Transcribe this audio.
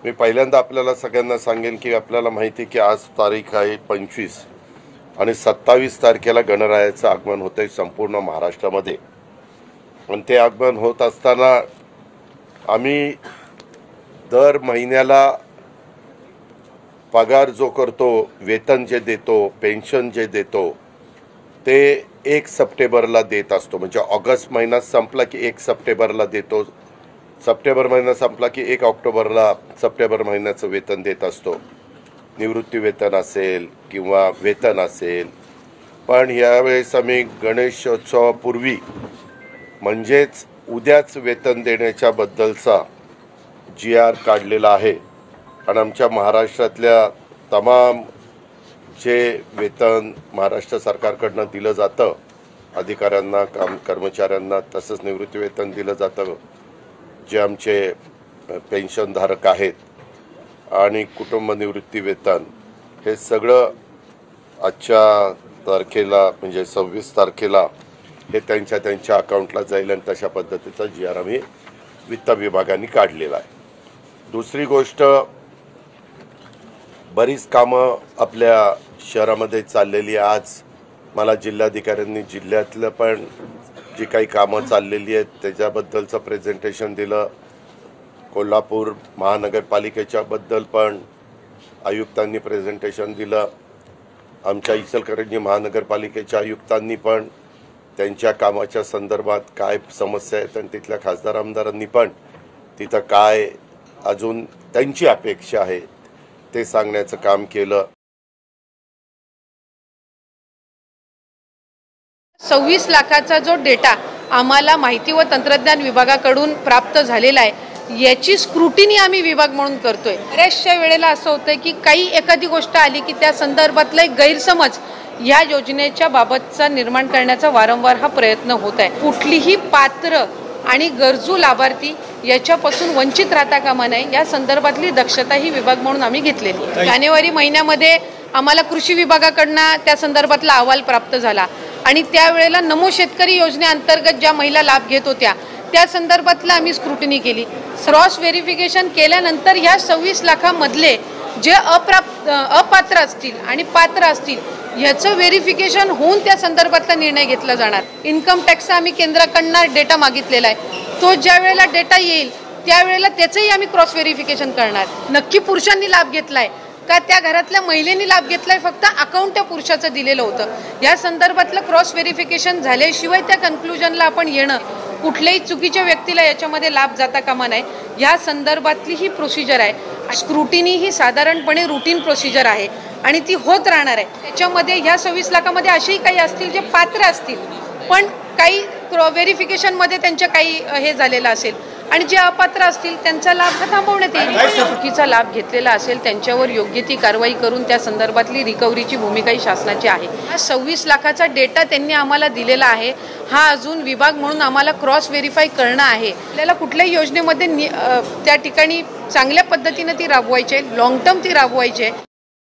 मी पहिल्यांदा आपल्याला सगळ्यांना सांगेन की आपल्याला माहिती की आज तारीख आहे 25 आणि 27 तारखेला गणरायाचं आगमन होतंय संपूर्ण महाराष्ट्रामध्ये। आणि ते आगमन होत असताना आम्ही दर महिन्याला पगार जो करतो, वेतन जे देतो, पेन्शन जे देतो ते 1 सप्टेंबरला देत असतो। म्हणजे ऑगस्ट महिना संपला की 1 सप्टेंबरला देतो, सप्टेंबर महिना संपला की 1 ऑक्टोबरला सप्टेंबर महिन्याचं वेतन देत असतो, निवृत्ती वेतन असेल किंवा वेतन असेल। पण यावेळेस आम्ही गणेशोत्सवापूर्वी म्हणजेच उद्याच वेतन देण्याच्या बद्दलचा GR काढलेला आहे। आणि आमच्या महाराष्ट्रातल्या तमाम जे वेतन महाराष्ट्र सरकारकडून दिलं जातं, अधिकाऱ्यांना, कर्मचाऱ्यांना, तसंच निवृत्ती वेतन दिलं जातं, जे आमचे पेन्शनधारक आहेत आणि कुटुंब निवृत्ती वेतन, हे सगळं आजच्या तारखेला म्हणजे 26 तारखेला हे त्यांच्या अकाउंटला जाईल आणि तशा पद्धतीचा GR आम्ही वित्त विभागाने काढलेला आहे। दुसरी गोष्ट, बरीच कामं आपल्या शहरामध्ये चाललेली। आज मला जिल्हाधिकाऱ्यांनी जिल्ह्यातलं पण जी काही कामं चाललेली आहेत त्याच्याबद्दलचं प्रेझेंटेशन दिलं। कोल्हापूर महानगरपालिकेच्या बद्दल पण आयुक्तांनी प्रेझेंटेशन दिलं। आमच्या इचलकरंजी महानगरपालिकेच्या आयुक्तांनी पण त्यांच्या कामाच्या संदर्भात काय समस्या आहेत आणि तिथल्या खासदार आमदारांनी पण तिथं काय अजून त्यांची अपेक्षा आहे ते सांगण्याचं काम केलं। 26 लाखाचा जो डेटा आम्हाला माहिती व तंत्रज्ञान विभागाकडून प्राप्त झालेला आहे, याची स्क्रुटिनी आम्ही विभाग म्हणून करतोय। बऱ्याचशा वेळेला असं होतं की काही एखादी गोष्ट आली की त्या संदर्भातला एक गैरसमज या योजनेच्या बाबतचा निर्माण करण्याचा वारंवार हा प्रयत्न होत आहे। कुठलीही पात्र आणि गरजू लाभार्थी याच्यापासून वंचित राहता कामा नये, या संदर्भातली दक्षता ही विभाग म्हणून आम्ही घेतलेली आहे। जानेवारी महिन्यामध्ये आम्हाला कृषी विभागाकडून त्या संदर्भातला अहवाल प्राप्त झाला आणि त्यावेळेला नमो शेतकरी योजनेअंतर्गत ज्या महिला लाभ घेत होत्या त्या संदर्भातला आम्ही स्क्रुटिनी केली। क्रॉस व्हेरिफिकेशन केल्यानंतर या 26 लाखामधले जे अपात्र असतील आणि पात्र असतील याचं व्हेरिफिकेशन होऊन त्या संदर्भातला निर्णय घेतला जाणार। इन्कम टॅक्सचा आम्ही केंद्राकडून डेटा मागितलेला आहे, तो ज्या वेळेला डेटा येईल त्यावेळेला त्याचंही आम्ही क्रॉस व्हेरिफिकेशन करणार। नक्की पुरुषांनी लाभ घेतलाय का त्या घरातल्या महिलेनी लाभ घेतलाय, फक्त अकाउंट त्या पुरुषाचं दिलेलं होतं, या संदर्भातलं क्रॉस व्हेरिफिकेशन झाल्याशिवाय त्या कन्क्लुजनला आपण येणं, कुठल्याही चुकीच्या व्यक्तीला याच्यामध्ये लाभ जाता कामा नये, या संदर्भातली ही प्रोसिजर आहे। स्क्रुटिनी ही साधारणपणे रुटीन प्रोसिजर आहे आणि ती होत राहणार आहे। त्याच्यामध्ये ह्या 26 लाखामध्ये असेही काही असतील जे पात्र असतील पण काही व्हेरिफिकेशनमध्ये त्यांच्या काही हे झालेलं असेल आणि जे अपात्र असतील त्यांचा लाभ हा थांबवण्यात येईल। चुकीचा लाभ घेतलेला असेल त्यांच्यावर योग्य ती कारवाई करून त्या संदर्भातली रिकव्हरीची भूमिका ही शासनाची आहे। हा 26 लाखाचा डेटा त्यांनी आम्हाला दिलेला आहे, हा अजून विभाग म्हणून आम्हाला क्रॉस व्हेरीफाय करणं आहे। आपल्याला कुठल्याही योजनेमध्ये त्या ठिकाणी चांगल्या पद्धतीने ती राबवायची आहे, लॉंग टर्म ती राबवायची आहे।